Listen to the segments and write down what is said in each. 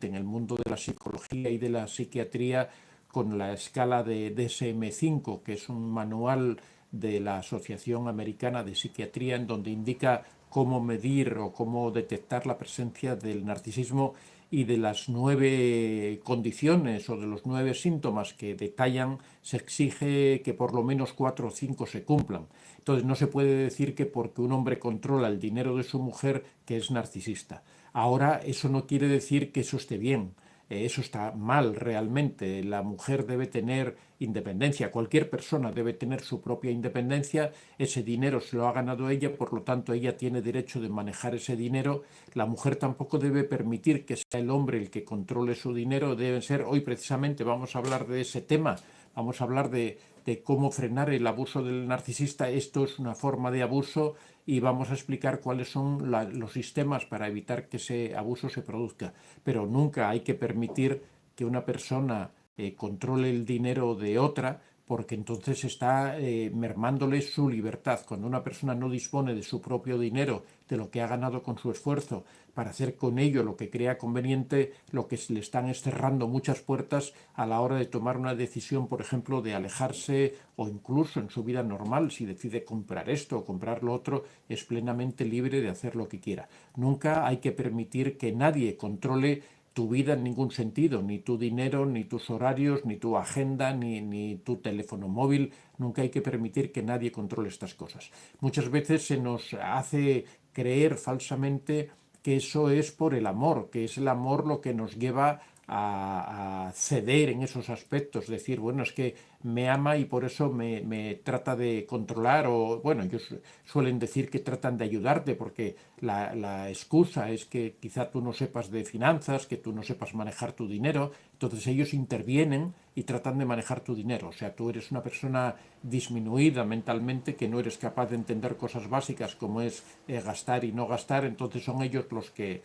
en el mundo de la psicología y de la psiquiatría con la escala de DSM-5, que es un manual de la Asociación Americana de Psiquiatría, en donde indica cómo medir o cómo detectar la presencia del narcisismo y de las 9 condiciones o de los 9 síntomas que detallan, se exige que por lo menos 4 o 5 se cumplan. Entonces no se puede decir que porque un hombre controla el dinero de su mujer que es narcisista. Ahora, eso no quiere decir que eso esté bien. Eso está mal realmente. La mujer debe tener independencia, cualquier persona debe tener su propia independencia, ese dinero se lo ha ganado ella, por lo tanto ella tiene derecho de manejar ese dinero. La mujer tampoco debe permitir que sea el hombre el que controle su dinero, deben ser, hoy precisamente vamos a hablar de ese tema, vamos a hablar de cómo frenar el abuso del narcisista. Esto es una forma de abuso y vamos a explicar cuáles son los sistemas para evitar que ese abuso se produzca. Pero nunca hay que permitir que una persona controle el dinero de otra, porque entonces está mermándole su libertad. Cuando una persona no dispone de su propio dinero, de lo que ha ganado con su esfuerzo, para hacer con ello lo que crea conveniente, lo que le están es cerrando muchas puertas a la hora de tomar una decisión, por ejemplo, de alejarse, o incluso en su vida normal, si decide comprar esto o comprar lo otro, es plenamente libre de hacer lo que quiera. Nunca hay que permitir que nadie controle tu vida en ningún sentido, ni tu dinero, ni tus horarios, ni tu agenda, ni tu teléfono móvil. Nunca hay que permitir que nadie controle estas cosas. Muchas veces se nos hace creer falsamente que eso es por el amor, que es el amor lo que nos lleva a ceder en esos aspectos, decir, bueno, es que me ama y por eso me trata de controlar, o bueno, ellos suelen decir que tratan de ayudarte porque la excusa es que quizá tú no sepas de finanzas, que tú no sepas manejar tu dinero, entonces ellos intervienen y tratan de manejar tu dinero. O sea, tú eres una persona disminuida mentalmente, que no eres capaz de entender cosas básicas como es gastar y no gastar, entonces son ellos los que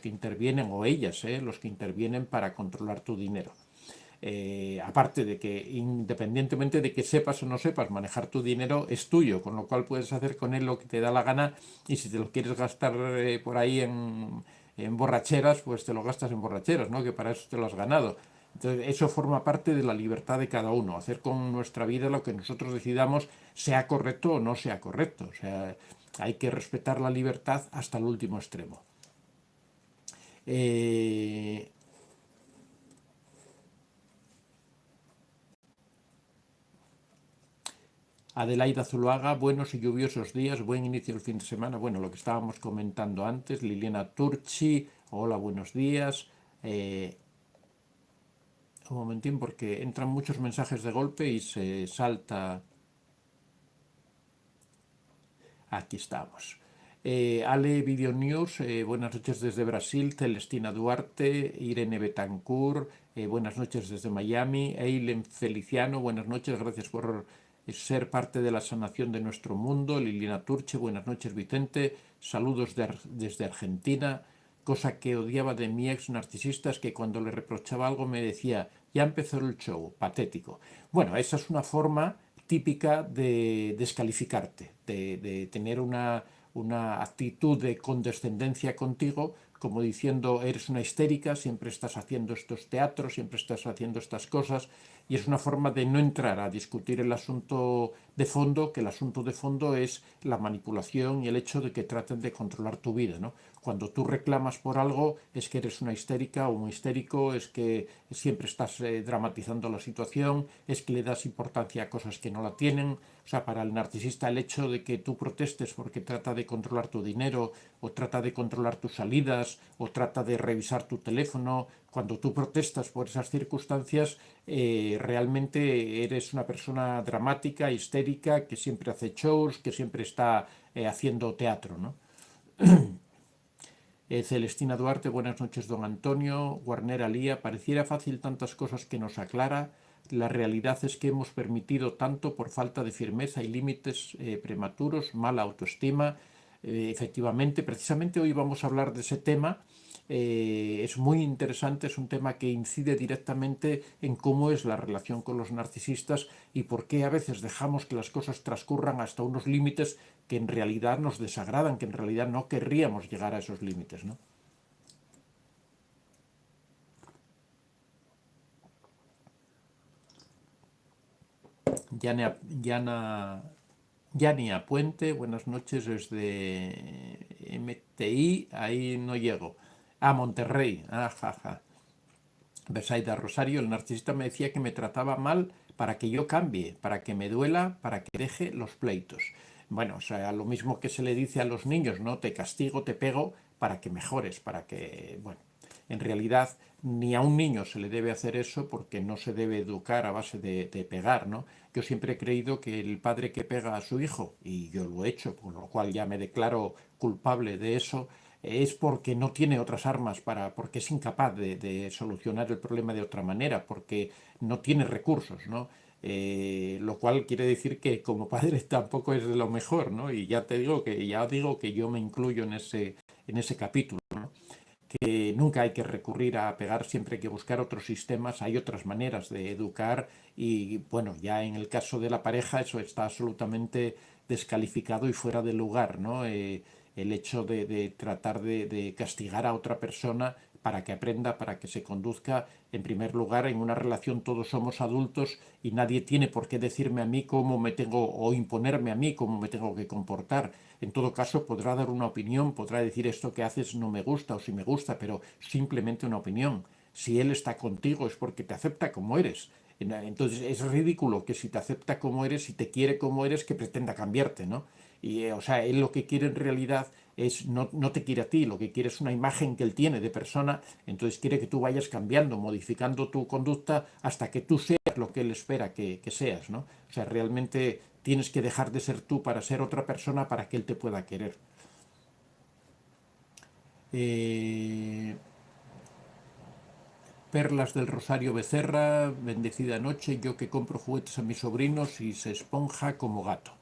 intervienen, o ellas, los que intervienen para controlar tu dinero. Aparte de que independientemente de que sepas o no sepas manejar tu dinero, es tuyo, con lo cual puedes hacer con él lo que te da la gana, y si te lo quieres gastar por ahí en borracheras, pues te lo gastas en borracheras, ¿no? Que para eso te lo has ganado. Entonces, eso forma parte de la libertad de cada uno, hacer con nuestra vida lo que nosotros decidamos, sea correcto o no sea correcto. O sea, hay que respetar la libertad hasta el último extremo. Adelaida Zuluaga, buenos y lluviosos días, buen inicio del fin de semana. Bueno, lo que estábamos comentando antes. Liliana Turchi, hola, buenos días. Un momentín, porque entran muchos mensajes de golpe y se salta. Aquí estamos. Ale Video News, buenas noches desde Brasil. Celestina Duarte, Irene Betancourt, buenas noches desde Miami. Eilen Feliciano, buenas noches, gracias por ser parte de la sanación de nuestro mundo. Liliana Turche, buenas noches Vicente, saludos desde Argentina. Cosa que odiaba de mi ex narcisista es que cuando le reprochaba algo me decía, ya empezó el show, patético. Bueno, esa es una forma típica de descalificarte, de tener una actitud de condescendencia contigo, como diciendo, eres una histérica, siempre estás haciendo estos teatros, siempre estás haciendo estas cosas, y es una forma de no entrar a discutir el asunto de fondo, que el asunto de fondo es la manipulación y el hecho de que traten de controlar tu vida, ¿no? Cuando tú reclamas por algo es que eres una histérica o un histérico, es que siempre estás dramatizando la situación, es que le das importancia a cosas que no la tienen. O sea, para el narcisista el hecho de que tú protestes porque trata de controlar tu dinero, o trata de controlar tus salidas, o trata de revisar tu teléfono, cuando tú protestas por esas circunstancias, realmente eres una persona dramática, histérica, que siempre hace shows, que siempre está haciendo teatro, ¿no? Celestina Duarte, buenas noches don Antonio. Guarnera Lía, pareciera fácil tantas cosas que nos aclara. La realidad es que hemos permitido tanto por falta de firmeza y límites prematuros, mala autoestima. Efectivamente, precisamente hoy vamos a hablar de ese tema. Es muy interesante, es un tema que incide directamente en cómo es la relación con los narcisistas y por qué a veces dejamos que las cosas transcurran hasta unos límites que en realidad nos desagradan, que en realidad no querríamos llegar a esos límites, ¿no? Yana, Yana, Yania Puente, buenas noches desde MTI, ahí no llego. Ah, Monterrey, jaja. Besaida Rosario, el narcisista me decía que me trataba mal para que yo cambie, para que me duela, para que deje los pleitos. Bueno, o sea, lo mismo que se le dice a los niños, ¿no? Te castigo, te pego para que mejores, para que, bueno, en realidad ni a un niño se le debe hacer eso porque no se debe educar a base de pegar, ¿no? Yo siempre he creído que el padre que pega a su hijo, y yo lo he hecho, con lo cual ya me declaro culpable de eso, es porque no tiene otras armas porque es incapaz de solucionar el problema de otra manera, porque no tiene recursos, ¿no? Lo cual quiere decir que como padre tampoco es de lo mejor, ¿no? Y ya digo que yo me incluyo en ese capítulo, ¿no? Que nunca hay que recurrir a pegar, siempre hay que buscar otros sistemas, hay otras maneras de educar y bueno, ya en el caso de la pareja eso está absolutamente descalificado y fuera de lugar, ¿no? El hecho de tratar de castigar a otra persona para que aprenda, para que se conduzca. En primer lugar, en una relación todos somos adultos y nadie tiene por qué decirme a mí cómo me tengo o imponerme a mí cómo me tengo que comportar. En todo caso, podrá dar una opinión, podrá decir esto que haces no me gusta o sí me gusta, pero simplemente una opinión. Si él está contigo es porque te acepta como eres. Entonces es ridículo que si te acepta como eres y te quiere como eres, que pretenda cambiarte, ¿no? Y, o sea, él lo que quiere en realidad es, no te quiere a ti, lo que quiere es una imagen que él tiene de persona, entonces quiere que tú vayas cambiando, modificando tu conducta hasta que tú seas lo que él espera que seas, ¿no? O sea, realmente tienes que dejar de ser tú para ser otra persona para que él te pueda querer. Eh, Perlas del Rosario Becerra, bendecida noche, yo que compro juguetes a mis sobrinos y se esponja como gato.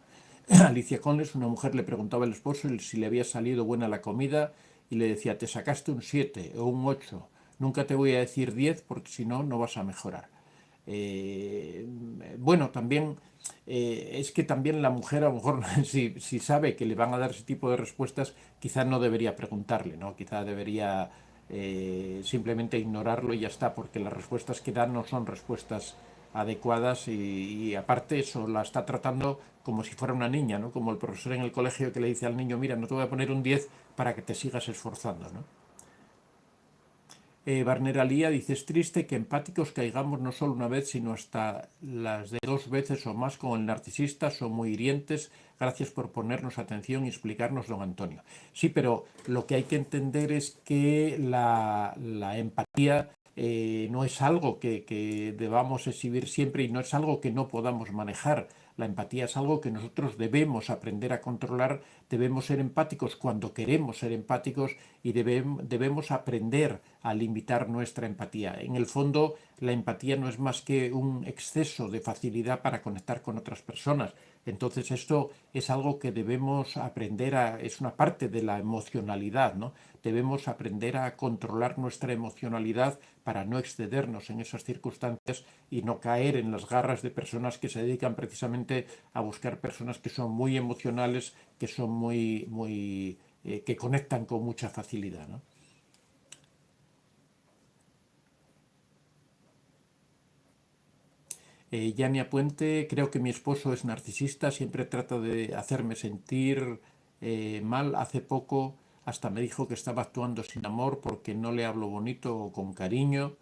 Alicia Conles, una mujer le preguntaba al esposo si le había salido buena la comida y le decía, te sacaste un 7 o un 8, nunca te voy a decir 10 porque si no, no vas a mejorar. Bueno, también es que también la mujer a lo mejor si sabe que le van a dar ese tipo de respuestas, quizá no debería preguntarle, ¿no? Quizá debería simplemente ignorarlo y ya está, porque las respuestas que dan no son respuestas adecuadas y aparte eso la está tratando como si fuera una niña, ¿no? Como el profesor en el colegio que le dice al niño, mira, no te voy a poner un 10 para que te sigas esforzando, ¿no? Barnera Lía dice, es triste que empáticos caigamos no solo una vez, sino hasta las de 2 veces o más con el narcisista, son muy hirientes. Gracias por ponernos atención y explicarnos, don Antonio. Sí, pero lo que hay que entender es que la empatía no es algo que debamos exhibir siempre y no es algo que no podamos manejar. La empatía es algo que nosotros debemos aprender a controlar, debemos ser empáticos cuando queremos ser empáticos y debemos aprender a limitar nuestra empatía. En el fondo, la empatía no es más que un exceso de facilidad para conectar con otras personas. Entonces esto es algo que debemos aprender es una parte de la emocionalidad, ¿no? Debemos aprender a controlar nuestra emocionalidad para no excedernos en esas circunstancias y no caer en las garras de personas que se dedican precisamente a buscar personas que son muy emocionales, que son que conectan con mucha facilidad, ¿no? Yania Puente, creo que mi esposo es narcisista, siempre trata de hacerme sentir mal. Hace poco hasta me dijo que estaba actuando sin amor porque no le hablo bonito o con cariño.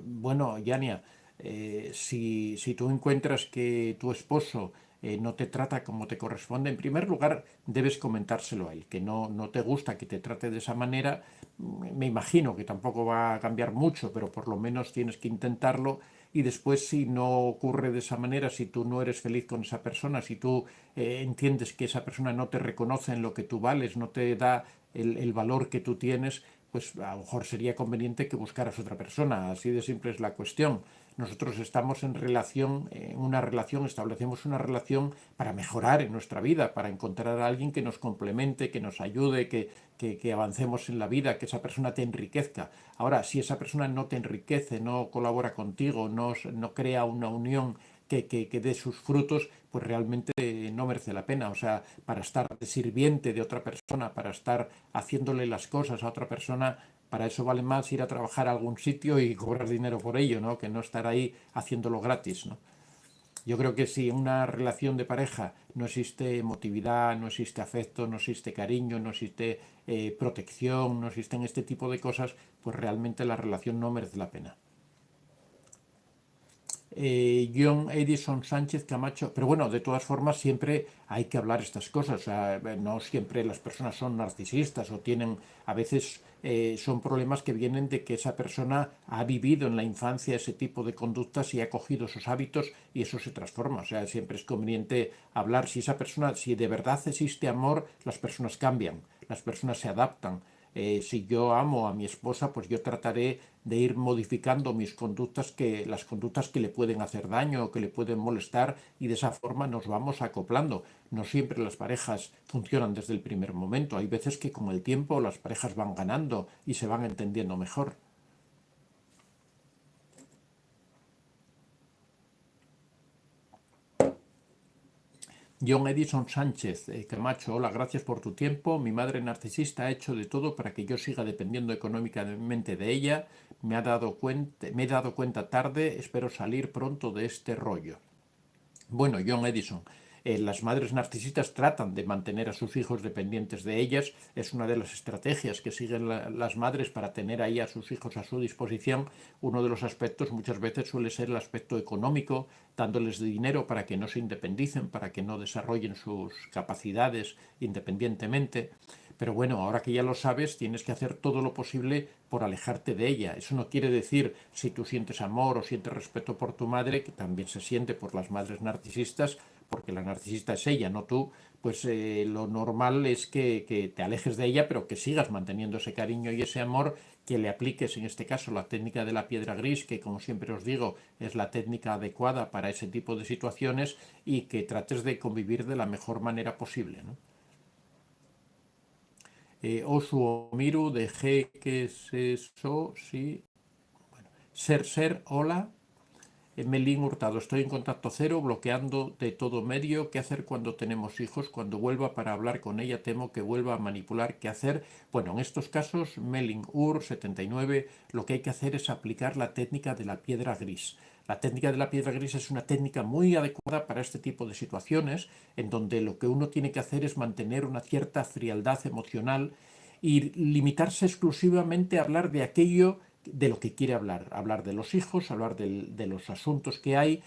Bueno, Yania, si tú encuentras que tu esposo no te trata como te corresponde, en primer lugar debes comentárselo a él, que no te gusta que te trate de esa manera. Me imagino que tampoco va a cambiar mucho, pero por lo menos tienes que intentarlo. Y después, si no ocurre de esa manera, si tú no eres feliz con esa persona, si tú entiendes que esa persona no te reconoce en lo que tú vales, no te da el valor que tú tienes, pues a lo mejor sería conveniente que buscaras otra persona. Así de simple es la cuestión. Nosotros estamos en una relación, establecemos una relación para mejorar en nuestra vida, para encontrar a alguien que nos complemente, que nos ayude, que avancemos en la vida, que esa persona te enriquezca. Ahora, si esa persona no te enriquece, no colabora contigo, no crea una unión que dé sus frutos, pues realmente no merece la pena. O sea, para estar de sirviente de otra persona, para estar haciéndole las cosas a otra persona, para eso vale más ir a trabajar a algún sitio y cobrar dinero por ello, ¿no? Que no estar ahí haciéndolo gratis, ¿no? Yo creo que si en una relación de pareja no existe emotividad, no existe afecto, no existe cariño, no existe protección, no existen este tipo de cosas, pues realmente la relación no merece la pena. John Edison Sánchez Camacho, pero bueno, de todas formas siempre hay que hablar estas cosas, o sea, no siempre las personas son narcisistas o tienen, a veces son problemas que vienen de que esa persona ha vivido en la infancia ese tipo de conductas y ha cogido esos hábitos y eso se transforma, o sea, siempre es conveniente hablar, si esa persona, si de verdad existe amor, las personas cambian, las personas se adaptan. Si yo amo a mi esposa, pues yo trataré de ir modificando mis conductas, las conductas que le pueden hacer daño o que le pueden molestar y de esa forma nos vamos acoplando. No siempre las parejas funcionan desde el primer momento. Hay veces que con el tiempo las parejas van ganando y se van entendiendo mejor. John Edison Sánchez Camacho, hola, gracias por tu tiempo. Mi madre narcisista ha hecho de todo para que yo siga dependiendo económicamente de ella. Me he dado cuenta tarde, espero salir pronto de este rollo. Bueno, John Edison, las madres narcisistas tratan de mantener a sus hijos dependientes de ellas. Es una de las estrategias que siguen las madres para tener ahí a sus hijos a su disposición. Uno de los aspectos muchas veces suele ser el aspecto económico, dándoles dinero para que no se independicen, para que no desarrollen sus capacidades independientemente. Pero bueno, ahora que ya lo sabes, tienes que hacer todo lo posible por alejarte de ella. Eso no quiere decir, si tú sientes amor o sientes respeto por tu madre, que también se siente por las madres narcisistas, porque la narcisista es ella, no tú, pues lo normal es que te alejes de ella, pero que sigas manteniendo ese cariño y ese amor, que le apliques en este caso la técnica de la piedra gris, que como siempre os digo, es la técnica adecuada para ese tipo de situaciones y que trates de convivir de la mejor manera posible, ¿no? Osu Omiru de G, que es eso? Sí. Ser, hola. Melín Hurtado, estoy en contacto cero, bloqueando de todo medio. ¿Qué hacer cuando tenemos hijos? Cuando vuelva para hablar con ella, temo que vuelva a manipular. ¿Qué hacer? Bueno, en estos casos, Melin Ur 79, lo que hay que hacer es aplicar la técnica de la piedra gris. La técnica de la piedra gris es una técnica muy adecuada para este tipo de situaciones, en donde lo que uno tiene que hacer es mantener una cierta frialdad emocional y limitarse exclusivamente a hablar de aquello de lo que quiere hablar, hablar de los hijos, hablar de los asuntos que hay,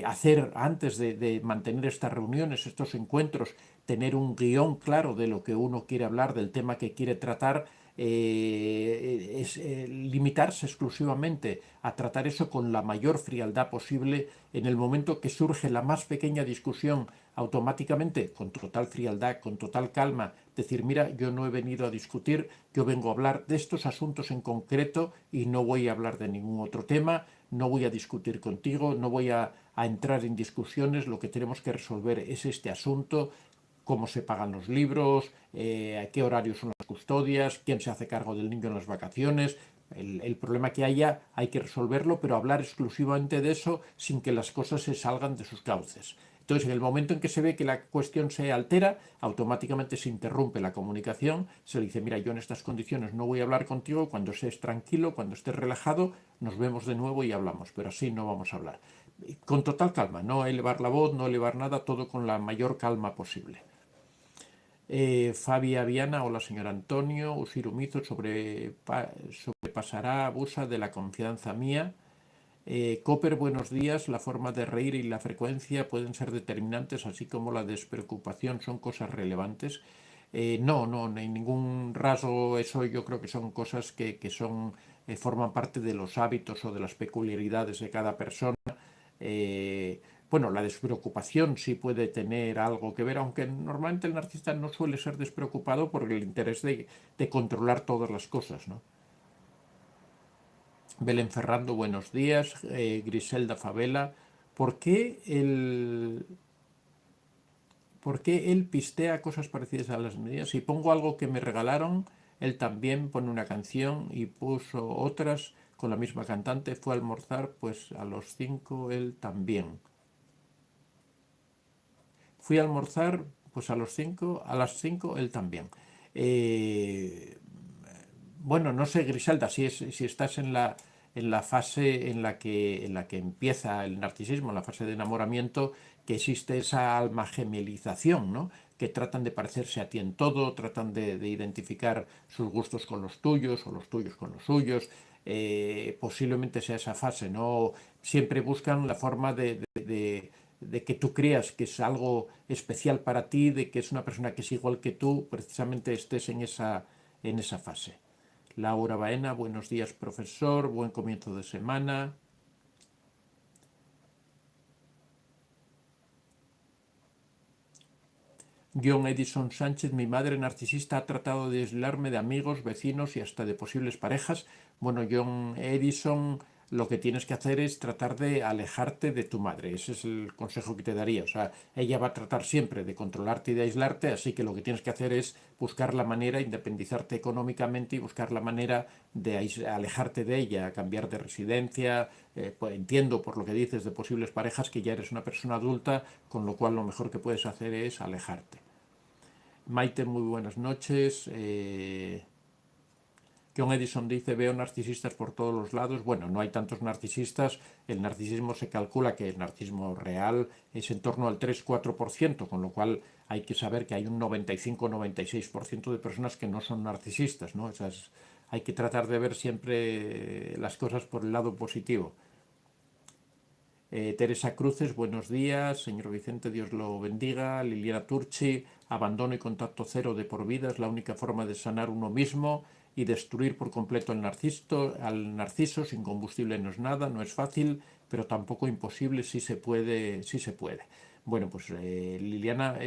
hacer antes de mantener estas reuniones, estos encuentros, tener un guión claro de lo que uno quiere hablar, del tema que quiere tratar, limitarse exclusivamente a tratar eso con la mayor frialdad posible. En el momento que surge la más pequeña discusión, automáticamente, con total frialdad, con total calma, decir, mira, yo no he venido a discutir, yo vengo a hablar de estos asuntos en concreto y no voy a hablar de ningún otro tema, no voy a discutir contigo, no voy a entrar en discusiones, lo que tenemos que resolver es este asunto, cómo se pagan los libros, a qué horarios son las custodias, quién se hace cargo del niño en las vacaciones. El problema que haya hay que resolverlo, pero hablar exclusivamente de eso sin que las cosas se salgan de sus cauces. Entonces, en el momento en que se ve que la cuestión se altera, automáticamente se interrumpe la comunicación, se le dice, mira, yo en estas condiciones no voy a hablar contigo, cuando estés tranquilo, cuando estés relajado, nos vemos de nuevo y hablamos, pero así no vamos a hablar. Con total calma, no elevar la voz, no elevar nada, todo con la mayor calma posible. Fabia Viana, hola señor Antonio, Usirumizo sobrepasará, abusa de la confianza mía. Copper, buenos días. La forma de reír y la frecuencia pueden ser determinantes, así como la despreocupación son cosas relevantes. No, no, no hay ningún rasgo, eso yo creo que son cosas que son, forman parte de los hábitos o de las peculiaridades de cada persona. Bueno, la despreocupación sí puede tener algo que ver, aunque normalmente el narcisista no suele ser despreocupado por el interés de controlar todas las cosas, ¿no? Belén Ferrando, buenos días. Griselda Favela, ¿por qué ¿por qué él pistea cosas parecidas a las mías? Si pongo algo que me regalaron, él también pone una canción y puso otras con la misma cantante. Fue a almorzar, pues a los 5 él también. Fui a almorzar, pues a los 5, a las 5 él también. Eh, bueno, no sé, Griselda, si estás en en la fase en la que empieza el narcisismo, en la fase de enamoramiento, que existe esa alma gemelización, ¿no? Que tratan de parecerse a ti en todo, tratan de identificar sus gustos con los tuyos o los tuyos con los suyos. Posiblemente sea esa fase, ¿no? Siempre buscan la forma de que tú creas que es algo especial para ti, de que es una persona que es igual que tú, precisamente estés en esa fase. Laura Baena, buenos días, profesor, buen comienzo de semana. John Edison Sánchez, mi madre narcisista ha tratado de aislarme de amigos, vecinos y hasta de posibles parejas. Bueno, John Edison, lo que tienes que hacer es tratar de alejarte de tu madre. Ese es el consejo que te daría. O sea, ella va a tratar siempre de controlarte y de aislarte, así que lo que tienes que hacer es buscar la manera, independizarte económicamente y buscar la manera de alejarte de ella, cambiar de residencia. Pues entiendo por lo que dices de posibles parejas que ya eres una persona adulta, con lo cual lo mejor que puedes hacer es alejarte. Maite, muy buenas noches. John Edison dice, veo narcisistas por todos los lados. Bueno, no hay tantos narcisistas. El narcisismo se calcula que el narcisismo real es en torno al 3-4%, con lo cual hay que saber que hay un 95-96% de personas que no son narcisistas, ¿no? Hay que tratar de ver siempre las cosas por el lado positivo. Teresa Cruces, buenos días. Señor Vicente, Dios lo bendiga. Liliana Turchi, abandono y contacto cero de por vida es la única forma de sanar uno mismo y destruir por completo al narciso. Sin combustible no es nada, no es fácil, pero tampoco imposible, sí se puede, sí se puede. Bueno, pues Liliana,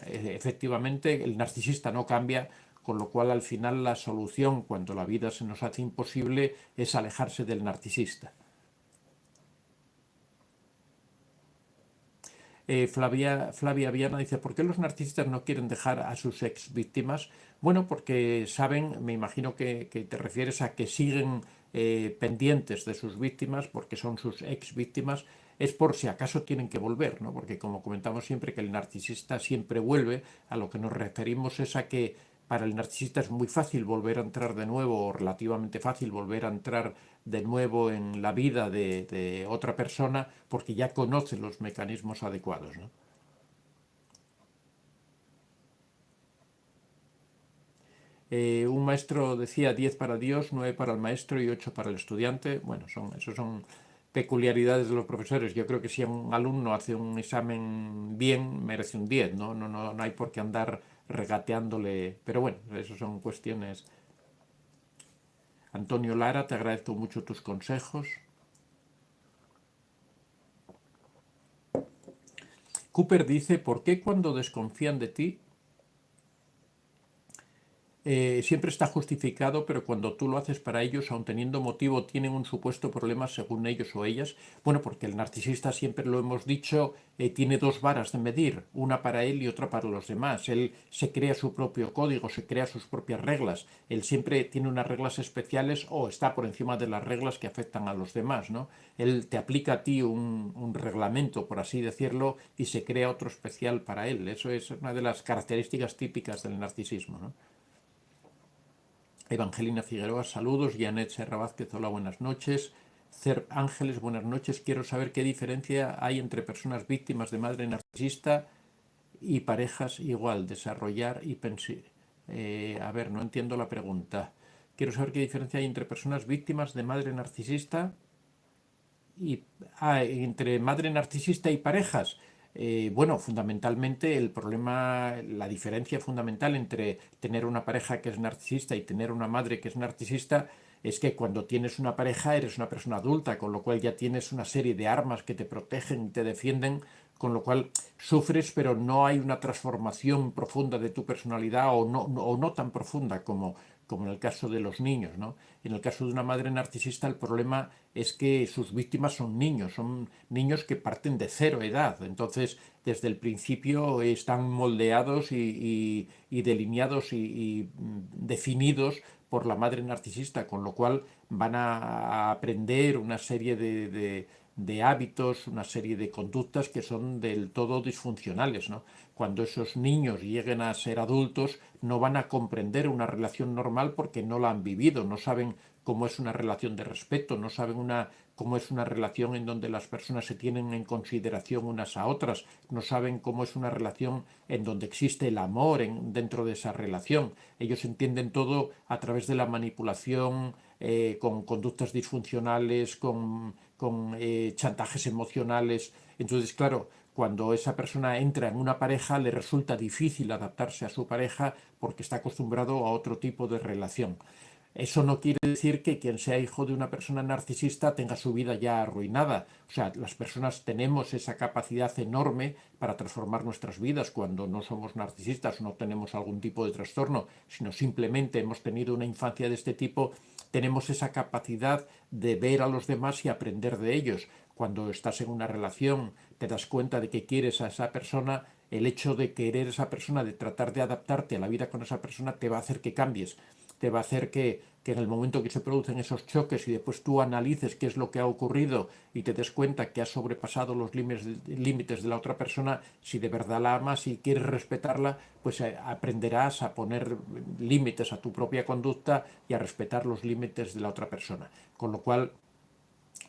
efectivamente el narcisista no cambia, con lo cual al final la solución cuando la vida se nos hace imposible es alejarse del narcisista. Flavia Viana dice, ¿por qué los narcisistas no quieren dejar a sus ex víctimas? Bueno, porque saben, me imagino que te refieres a que siguen pendientes de sus víctimas, porque son sus ex víctimas, es por si acaso tienen que volver, ¿no? Porque como comentamos siempre que el narcisista siempre vuelve, a lo que nos referimos es a que para el narcisista es muy fácil volver a entrar de nuevo, o relativamente fácil volver a entrar de nuevo en la vida de otra persona, porque ya conoce los mecanismos adecuados, ¿no? Un maestro decía 10 para Dios, 9 para el maestro y 8 para el estudiante. Bueno, eso son peculiaridades de los profesores. Yo creo que si un alumno hace un examen bien, merece un 10, ¿no? No hay por qué andar regateándole. Pero bueno, eso son cuestiones. Antonio Lara, te agradezco mucho tus consejos. Cooper dice, ¿por qué cuando desconfían de ti siempre está justificado, pero cuando tú lo haces para ellos, aun teniendo motivo, tienen un supuesto problema según ellos o ellas? Bueno, porque el narcisista, siempre lo hemos dicho, tiene dos varas de medir, una para él y otra para los demás. Él se crea su propio código, se crea sus propias reglas. Él siempre tiene unas reglas especiales o está por encima de las reglas que afectan a los demás, ¿no? Él te aplica a ti un reglamento, por así decirlo, y se crea otro especial para él. Eso es una de las características típicas del narcisismo, ¿no? Evangelina Figueroa, saludos. Janet Serra Vázquez, hola, buenas noches. Cer Ángeles, buenas noches. Quiero saber qué diferencia hay entre personas víctimas de madre narcisista y parejas igual, desarrollar y pensar. A ver, no entiendo la pregunta. Quiero saber qué diferencia hay entre personas víctimas de madre narcisista y entre madre narcisista y parejas. Bueno, fundamentalmente el problema, la diferencia fundamental entre tener una pareja que es narcisista y tener una madre que es narcisista es que cuando tienes una pareja eres una persona adulta, con lo cual ya tienes una serie de armas que te protegen y te defienden, con lo cual sufres, pero no hay una transformación profunda de tu personalidad o no tan profunda como en el caso de los niños, ¿no? En el caso de una madre narcisista el problema es que sus víctimas son niños que parten de cero edad, entonces desde el principio están moldeados y delineados y definidos por la madre narcisista, con lo cual van a aprender una serie de hábitos, una serie de conductas que son del todo disfuncionales, ¿no? Cuando esos niños lleguen a ser adultos no van a comprender una relación normal porque no la han vivido, no saben cómo es una relación de respeto, no saben cómo es una relación en donde las personas se tienen en consideración unas a otras, no saben cómo es una relación en donde existe el amor dentro de esa relación. Ellos entienden todo a través de la manipulación, con conductas disfuncionales, con chantajes emocionales. Entonces, claro, cuando esa persona entra en una pareja le resulta difícil adaptarse a su pareja porque está acostumbrado a otro tipo de relación. Eso no quiere decir que quien sea hijo de una persona narcisista tenga su vida ya arruinada. O sea, las personas tenemos esa capacidad enorme para transformar nuestras vidas cuando no somos narcisistas o no tenemos algún tipo de trastorno, sino simplemente hemos tenido una infancia de este tipo. Tenemos esa capacidad de ver a los demás y aprender de ellos. Cuando estás en una relación, te das cuenta de que quieres a esa persona, el hecho de querer a esa persona, de tratar de adaptarte a la vida con esa persona, te va a hacer que cambies, te va a hacer que en el momento que se producen esos choques y después tú analices qué es lo que ha ocurrido y te des cuenta que has sobrepasado los límites de la otra persona, si de verdad la amas y quieres respetarla, pues aprenderás a poner límites a tu propia conducta y a respetar los límites de la otra persona. Con lo cual,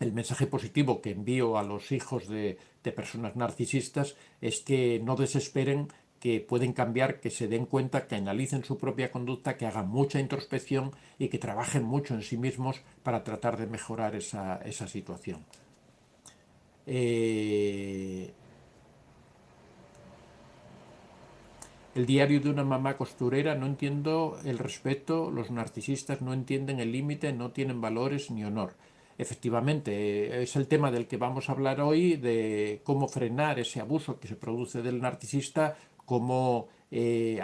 el mensaje positivo que envío a los hijos de personas narcisistas es que no desesperen, que pueden cambiar, que se den cuenta, que analicen su propia conducta, que hagan mucha introspección y que trabajen mucho en sí mismos para tratar de mejorar esa situación. El diario de una mamá costurera: no entiendo el respeto, los narcisistas no entienden el límite, no tienen valores ni honor. Efectivamente, es el tema del que vamos a hablar hoy, de cómo frenar ese abuso que se produce del narcisista, cómo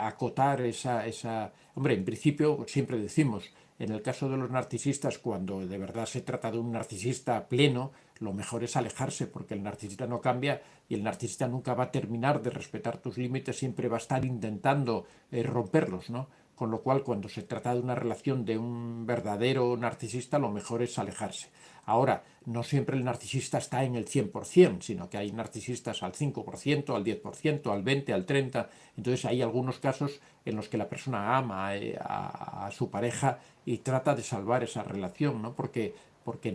acotar esa... Hombre, en principio siempre decimos, en el caso de los narcisistas, cuando de verdad se trata de un narcisista pleno, lo mejor es alejarse, porque el narcisista no cambia y el narcisista nunca va a terminar de respetar tus límites, siempre va a estar intentando romperlos, ¿no? Con lo cual, cuando se trata de una relación de un verdadero narcisista, lo mejor es alejarse. Ahora, no siempre el narcisista está en el 100%, sino que hay narcisistas al 5%, al 10%, al 20%, al 30%. Entonces hay algunos casos en los que la persona ama a su pareja y trata de salvar esa relación, ¿no? Porque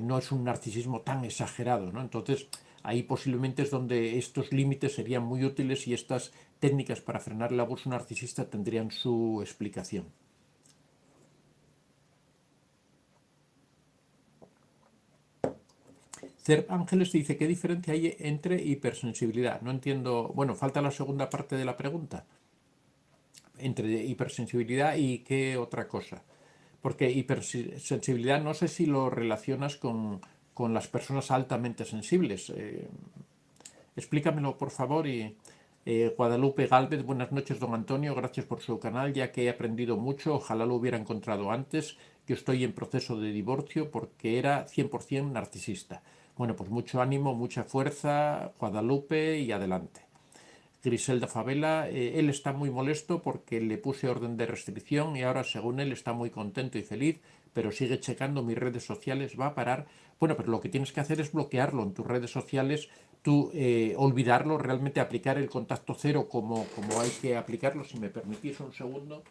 no es un narcisismo tan exagerado, ¿no? Entonces, ahí posiblemente es donde estos límites serían muy útiles y estas técnicas para frenar el abuso narcisista tendrían su explicación. Cerp Ángeles dice: ¿qué diferencia hay entre hipersensibilidad? No entiendo. Bueno, falta la segunda parte de la pregunta. Entre hipersensibilidad y qué otra cosa. Porque hipersensibilidad no sé si lo relacionas con las personas altamente sensibles. Explícamelo, por favor. Y Guadalupe Gálvez: buenas noches, don Antonio, gracias por su canal, ya que he aprendido mucho, ojalá lo hubiera encontrado antes. Yo estoy en proceso de divorcio porque era 100% narcisista. Bueno, pues mucho ánimo, mucha fuerza, Guadalupe, y adelante. Griselda Favela: él está muy molesto porque le puse orden de restricción y ahora, según él, está muy contento y feliz, pero sigue checando mis redes sociales, va a parar. Bueno, pero lo que tienes que hacer es bloquearlo en tus redes sociales, tú olvidarlo, realmente aplicar el contacto cero como hay que aplicarlo. Si me permitís un segundo.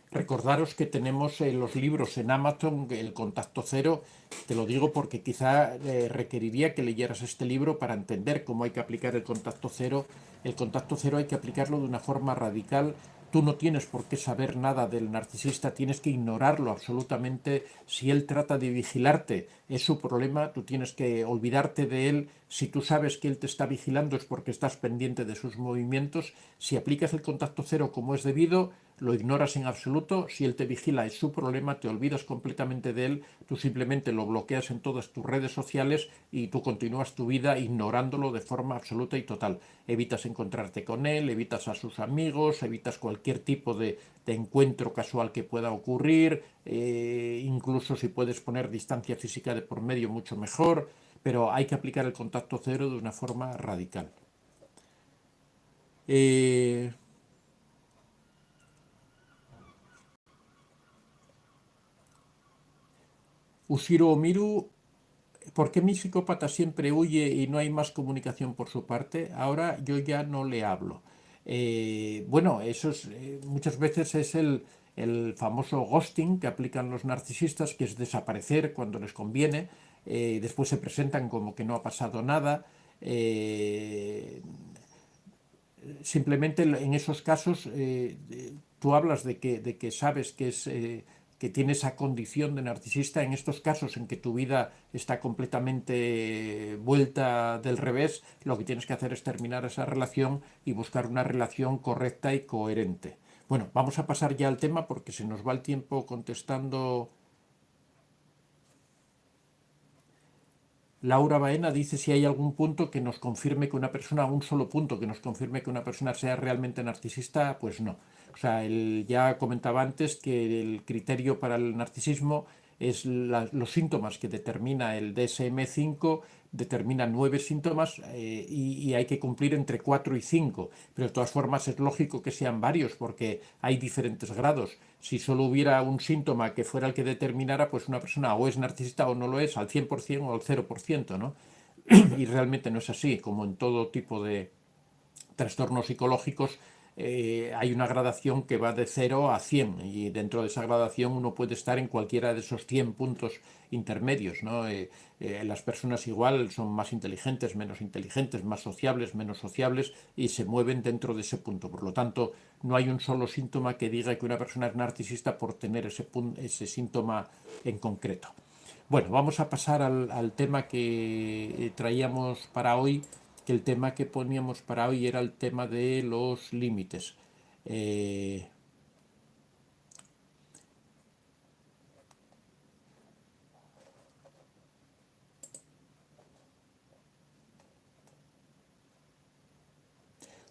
Recordaros que tenemos los libros en Amazon, el contacto cero. Te lo digo porque quizá requeriría que leyeras este libro para entender cómo hay que aplicar el contacto cero. El contacto cero hay que aplicarlo de una forma radical. Tú no tienes por qué saber nada del narcisista, tienes que ignorarlo absolutamente. Si él trata de vigilarte, es su problema, tú tienes que olvidarte de él. Si tú sabes que él te está vigilando es porque estás pendiente de sus movimientos. Si aplicas el contacto cero como es debido, lo ignoras en absoluto. Si él te vigila es su problema, te olvidas completamente de él, tú simplemente lo bloqueas en todas tus redes sociales y tú continúas tu vida ignorándolo de forma absoluta y total. Evitas encontrarte con él, evitas a sus amigos, evitas cualquier tipo de encuentro casual que pueda ocurrir, incluso si puedes poner distancia física de por medio, mucho mejor, pero hay que aplicar el contacto cero de una forma radical. Ushiro Omiru: ¿por qué mi psicópata siempre huye y no hay más comunicación por su parte? Ahora yo ya no le hablo. Bueno, eso es, muchas veces es el famoso ghosting que aplican los narcisistas, que es desaparecer cuando les conviene, después se presentan como que no ha pasado nada. eh, Simplemente en esos casos tú hablas de que sabes que es que tiene esa condición de narcisista. En estos casos en que tu vida está completamente vuelta del revés, lo que tienes que hacer es terminar esa relación y buscar una relación correcta y coherente. Bueno, vamos a pasar ya al tema porque se nos va el tiempo contestando. Laura Baena dice si hay algún punto que nos confirme que una persona, un solo punto que nos confirme que una persona sea realmente narcisista, pues no. O sea, él ya comentaba antes que el criterio para el narcisismo es los síntomas que determina el DSM-5, determina 9 síntomas y hay que cumplir entre 4 y 5. Pero de todas formas es lógico que sean varios porque hay diferentes grados. Si solo hubiera un síntoma que fuera el que determinara, pues una persona o es narcisista o no lo es, al 100% o al 0%, ¿no? Y realmente no es así, como en todo tipo de trastornos psicológicos. Hay una gradación que va de 0 a 100 y dentro de esa gradación uno puede estar en cualquiera de esos 100 puntos intermedios, ¿no? Las personas igual son más inteligentes, menos inteligentes, más sociables, menos sociables y se mueven dentro de ese punto. Por lo tanto, no hay un solo síntoma que diga que una persona es narcisista por tener ese síntoma en concreto. Bueno, vamos a pasar al tema que traíamos para hoy, que el tema que poníamos para hoy era el tema de los límites. Eh,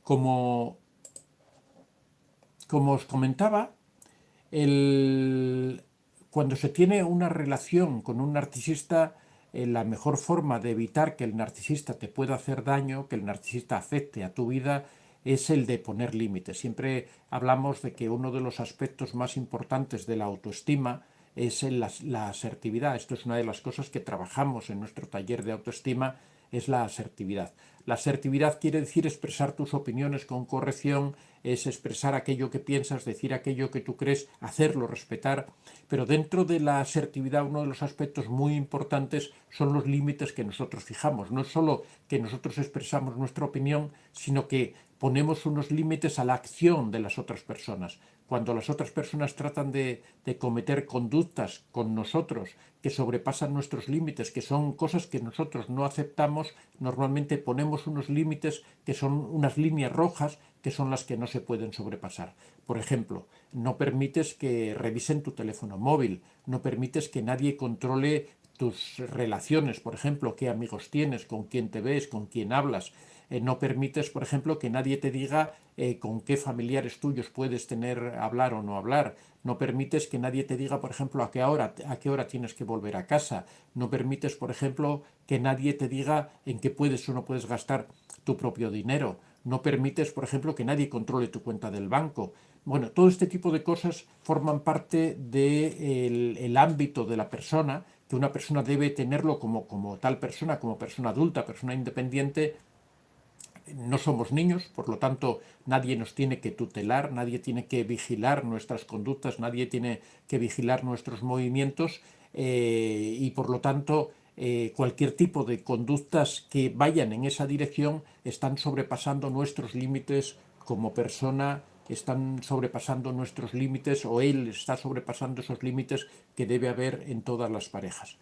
como, como os comentaba, cuando se tiene una relación con un narcisista, la mejor forma de evitar que el narcisista te pueda hacer daño, que el narcisista afecte a tu vida, es el de poner límites. Siempre hablamos de que uno de los aspectos más importantes de la autoestima es la asertividad. Esto es una de las cosas que trabajamos en nuestro taller de autoestima, es la asertividad. La asertividad quiere decir expresar tus opiniones con corrección, es expresar aquello que piensas, decir aquello que tú crees, hacerlo respetar, pero dentro de la asertividad uno de los aspectos muy importantes son los límites que nosotros fijamos. No es solo que nosotros expresamos nuestra opinión, sino que ponemos unos límites a la acción de las otras personas. Cuando las otras personas tratan de cometer conductas con nosotros que sobrepasan nuestros límites, que son cosas que nosotros no aceptamos, normalmente ponemos unos límites que son unas líneas rojas que son las que no se pueden sobrepasar. Por ejemplo, no permites que revisen tu teléfono móvil, no permites que nadie controle tus relaciones, por ejemplo, qué amigos tienes, con quién te ves, con quién hablas. No permites, por ejemplo, que nadie te diga con qué familiares tuyos puedes hablar o no hablar. No permites que nadie te diga, por ejemplo, a qué hora tienes que volver a casa. No permites, por ejemplo, que nadie te diga en qué puedes o no puedes gastar tu propio dinero. No permites, por ejemplo, que nadie controle tu cuenta del banco. Bueno, todo este tipo de cosas forman parte del ámbito de la persona, que una persona debe tenerlo como tal persona, como persona adulta, persona independiente. No somos niños, por lo tanto nadie nos tiene que tutelar, nadie tiene que vigilar nuestras conductas, nadie tiene que vigilar nuestros movimientos y por lo tanto cualquier tipo de conductas que vayan en esa dirección están sobrepasando nuestros límites como persona, están sobrepasando nuestros límites o él está sobrepasando esos límites que debe haber en todas las parejas.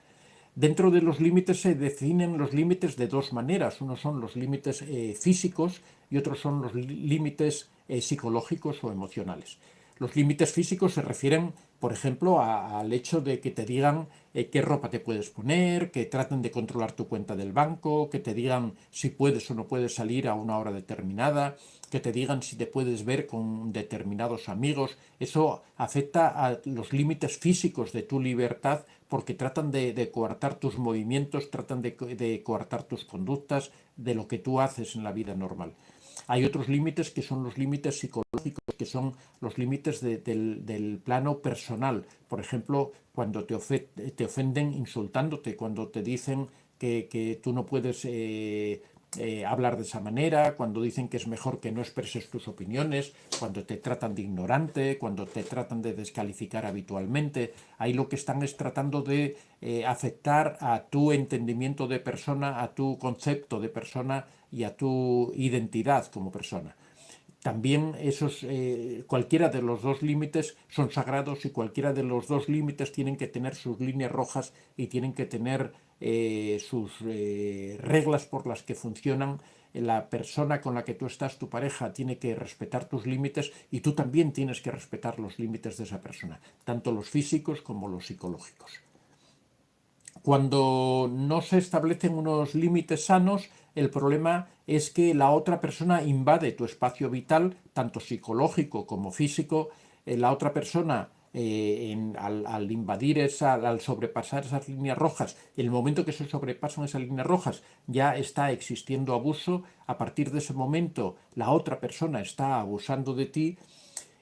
Dentro de los límites se definen los límites de dos maneras. Unos son los límites físicos y otros son los límites psicológicos o emocionales. Los límites físicos se refieren, por ejemplo, al hecho de que te digan qué ropa te puedes poner, que traten de controlar tu cuenta del banco, que te digan si puedes o no puedes salir a una hora determinada, que te digan si te puedes ver con determinados amigos. Eso afecta a los límites físicos de tu libertad porque tratan de coartar tus movimientos, tratan de coartar tus conductas, de lo que tú haces en la vida normal. Hay otros límites que son los límites psicológicos, que son los límites del plano personal. Por ejemplo, cuando te ofenden insultándote, cuando te dicen que tú no puedes hablar de esa manera, cuando dicen que es mejor que no expreses tus opiniones, cuando te tratan de ignorante, cuando te tratan de descalificar habitualmente. Ahí lo que están es tratando de afectar a tu entendimiento de persona, a tu concepto de persona y a tu identidad como persona. También cualquiera de los dos límites son sagrados y cualquiera de los dos límites tienen que tener sus líneas rojas y tienen que tener sus reglas por las que funcionan. La persona con la que tú estás, tu pareja, tiene que respetar tus límites y tú también tienes que respetar los límites de esa persona, tanto los físicos como los psicológicos. Cuando no se establecen unos límites sanos, el problema es que la otra persona invade tu espacio vital, tanto psicológico como físico. La otra persona, al invadir al sobrepasar esas líneas rojas, en el momento que se sobrepasan esas líneas rojas, ya está existiendo abuso. A partir de ese momento, la otra persona está abusando de ti.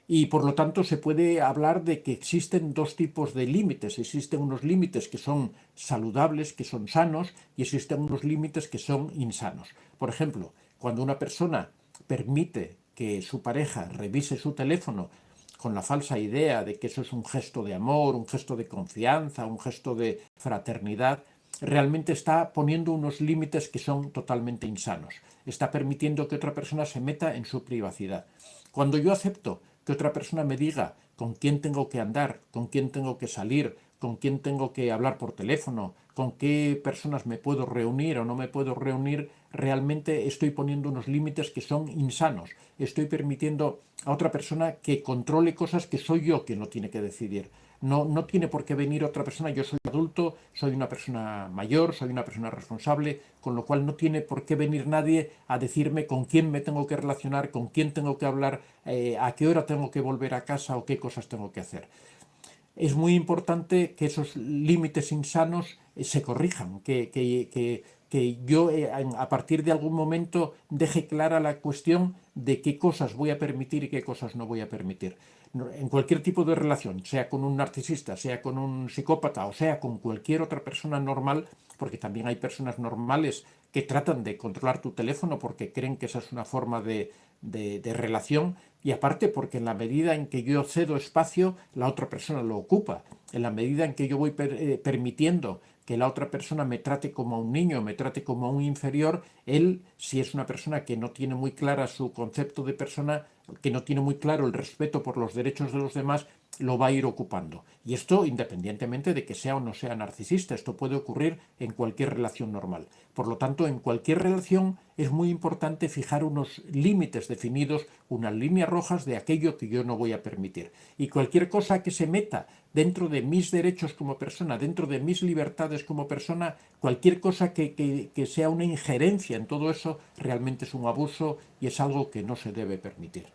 Y por lo tanto se puede hablar de que existen dos tipos de límites. Existen unos límites que son saludables, que son sanos, y existen unos límites que son insanos. Por ejemplo, cuando una persona permite que su pareja revise su teléfono con la falsa idea de que eso es un gesto de amor, un gesto de confianza, un gesto de fraternidad, realmente está poniendo unos límites que son totalmente insanos. Está permitiendo que otra persona se meta en su privacidad. Cuando yo acepto que otra persona me diga con quién tengo que andar, con quién tengo que salir, con quién tengo que hablar por teléfono, con qué personas me puedo reunir o no me puedo reunir, realmente estoy poniendo unos límites que son insanos. Estoy permitiendo a otra persona que controle cosas que soy yo quien lo tiene que decidir. No tiene por qué venir otra persona. Yo soy adulto, soy una persona mayor, soy una persona responsable, con lo cual no tiene por qué venir nadie a decirme con quién me tengo que relacionar, con quién tengo que hablar, a qué hora tengo que volver a casa o qué cosas tengo que hacer. Es muy importante que esos límites insanos se corrijan, que yo a partir de algún momento deje clara la cuestión de qué cosas voy a permitir y qué cosas no voy a permitir. En cualquier tipo de relación, sea con un narcisista, sea con un psicópata o sea con cualquier otra persona normal, porque también hay personas normales que tratan de controlar tu teléfono porque creen que esa es una forma de relación, y aparte porque en la medida en que yo cedo espacio, la otra persona lo ocupa. En la medida en que yo voy permitiendo que la otra persona me trate como a un niño, me trate como a un inferior, él, si es una persona que no tiene muy clara su concepto de persona, que no tiene muy claro el respeto por los derechos de los demás, lo va a ir ocupando. Y esto independientemente de que sea o no sea narcisista, esto puede ocurrir en cualquier relación normal. Por lo tanto, en cualquier relación es muy importante fijar unos límites definidos, unas líneas rojas de aquello que yo no voy a permitir. Y cualquier cosa que se meta dentro de mis derechos como persona, dentro de mis libertades como persona, cualquier cosa que sea una injerencia en todo eso, realmente es un abuso y es algo que no se debe permitir.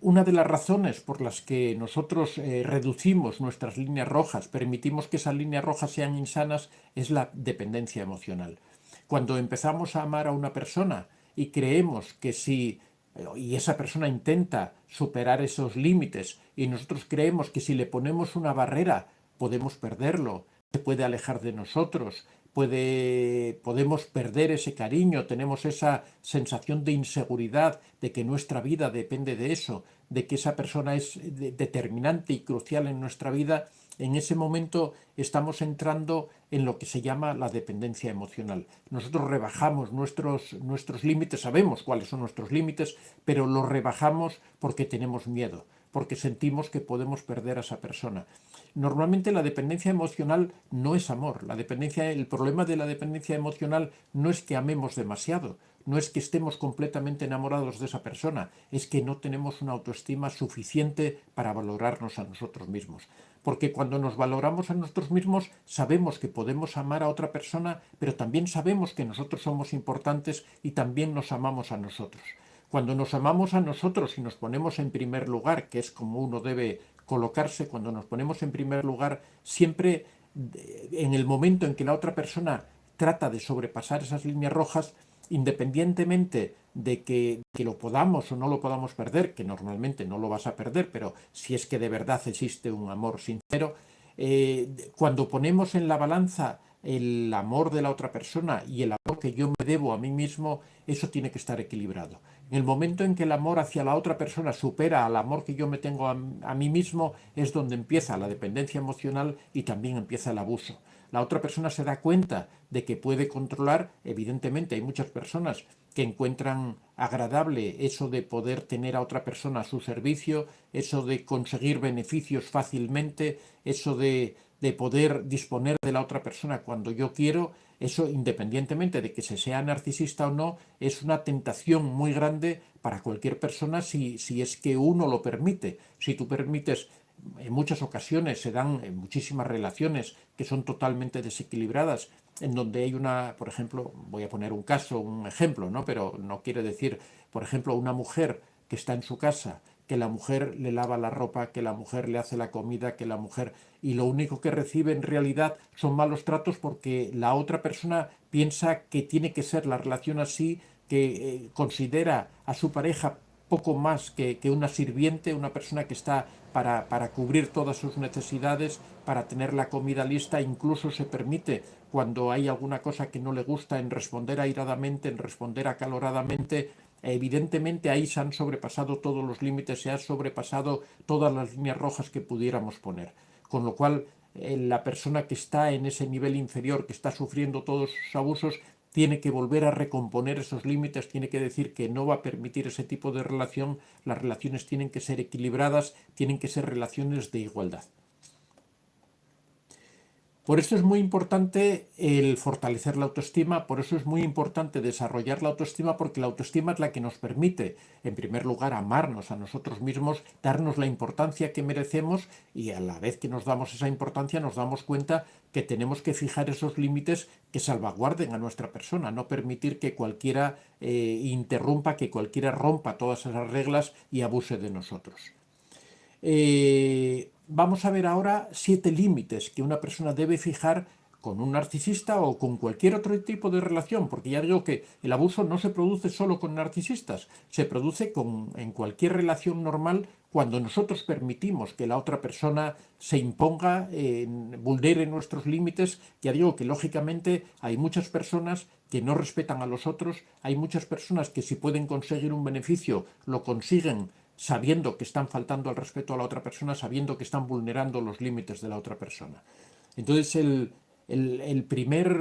Una de las razones por las que nosotros reducimos nuestras líneas rojas, permitimos que esas líneas rojas sean insanas, es la dependencia emocional. Cuando empezamos a amar a una persona y creemos que si y esa persona intenta superar esos límites y nosotros creemos que si le ponemos una barrera podemos perderlo, se puede alejar de nosotros, podemos perder ese cariño, tenemos esa sensación de inseguridad, de que nuestra vida depende de eso, de que esa persona es determinante y crucial en nuestra vida. En ese momento estamos entrando en lo que se llama la dependencia emocional. Nosotros rebajamos nuestros límites, sabemos cuáles son nuestros límites, pero los rebajamos porque tenemos miedo, porque sentimos que podemos perder a esa persona. Normalmente la dependencia emocional no es amor. El problema de la dependencia emocional no es que amemos demasiado, no es que estemos completamente enamorados de esa persona, es que no tenemos una autoestima suficiente para valorarnos a nosotros mismos. Porque cuando nos valoramos a nosotros mismos sabemos que podemos amar a otra persona, pero también sabemos que nosotros somos importantes y también nos amamos a nosotros. Cuando nos amamos a nosotros y nos ponemos en primer lugar, que es como uno debe colocarse, cuando nos ponemos en primer lugar, siempre en el momento en que la otra persona trata de sobrepasar esas líneas rojas, independientemente de que lo podamos o no lo podamos perder, que normalmente no lo vas a perder, pero si es que de verdad existe un amor sincero, cuando ponemos en la balanza el amor de la otra persona y el amor que yo me debo a mí mismo, eso tiene que estar equilibrado. En el momento en que el amor hacia la otra persona supera al amor que yo me tengo a mí mismo, es donde empieza la dependencia emocional y también empieza el abuso. La otra persona se da cuenta de que puede controlar, evidentemente hay muchas personas que encuentran agradable eso de poder tener a otra persona a su servicio, eso de conseguir beneficios fácilmente, eso de poder disponer de la otra persona cuando yo quiero. Eso, independientemente de que se sea narcisista o no, es una tentación muy grande para cualquier persona si es que uno lo permite. Si tú permites, en muchas ocasiones se dan en muchísimas relaciones que son totalmente desequilibradas, en donde hay una, por ejemplo, voy a poner un caso, un ejemplo, ¿no? Pero no quiere decir, por ejemplo, una mujer que está en su casa, que la mujer le lava la ropa, que la mujer le hace la comida, que la mujer... Y lo único que recibe en realidad son malos tratos porque la otra persona piensa que tiene que ser la relación así, que considera a su pareja poco más que una sirviente, una persona que está para cubrir todas sus necesidades, para tener la comida lista, incluso se permite, cuando hay alguna cosa que no le gusta, en responder airadamente, en responder acaloradamente. Evidentemente ahí se han sobrepasado todos los límites, se han sobrepasado todas las líneas rojas que pudiéramos poner. Con lo cual, la persona que está en ese nivel inferior, que está sufriendo todos esos abusos, tiene que volver a recomponer esos límites, tiene que decir que no va a permitir ese tipo de relación. Las relaciones tienen que ser equilibradas, tienen que ser relaciones de igualdad. Por eso es muy importante el fortalecer la autoestima, por eso es muy importante desarrollar la autoestima, porque la autoestima es la que nos permite, en primer lugar, amarnos a nosotros mismos, darnos la importancia que merecemos y a la vez que nos damos esa importancia nos damos cuenta que tenemos que fijar esos límites que salvaguarden a nuestra persona, no permitir que cualquiera interrumpa, que cualquiera rompa todas esas reglas y abuse de nosotros. Vamos a ver ahora 7 límites que una persona debe fijar con un narcisista o con cualquier otro tipo de relación, porque ya digo que el abuso no se produce solo con narcisistas, se produce en cualquier relación normal cuando nosotros permitimos que la otra persona se imponga, vulnere nuestros límites. Ya digo que lógicamente hay muchas personas que no respetan a los otros, hay muchas personas que si pueden conseguir un beneficio lo consiguen sabiendo que están faltando al respeto a la otra persona, sabiendo que están vulnerando los límites de la otra persona. Entonces el primer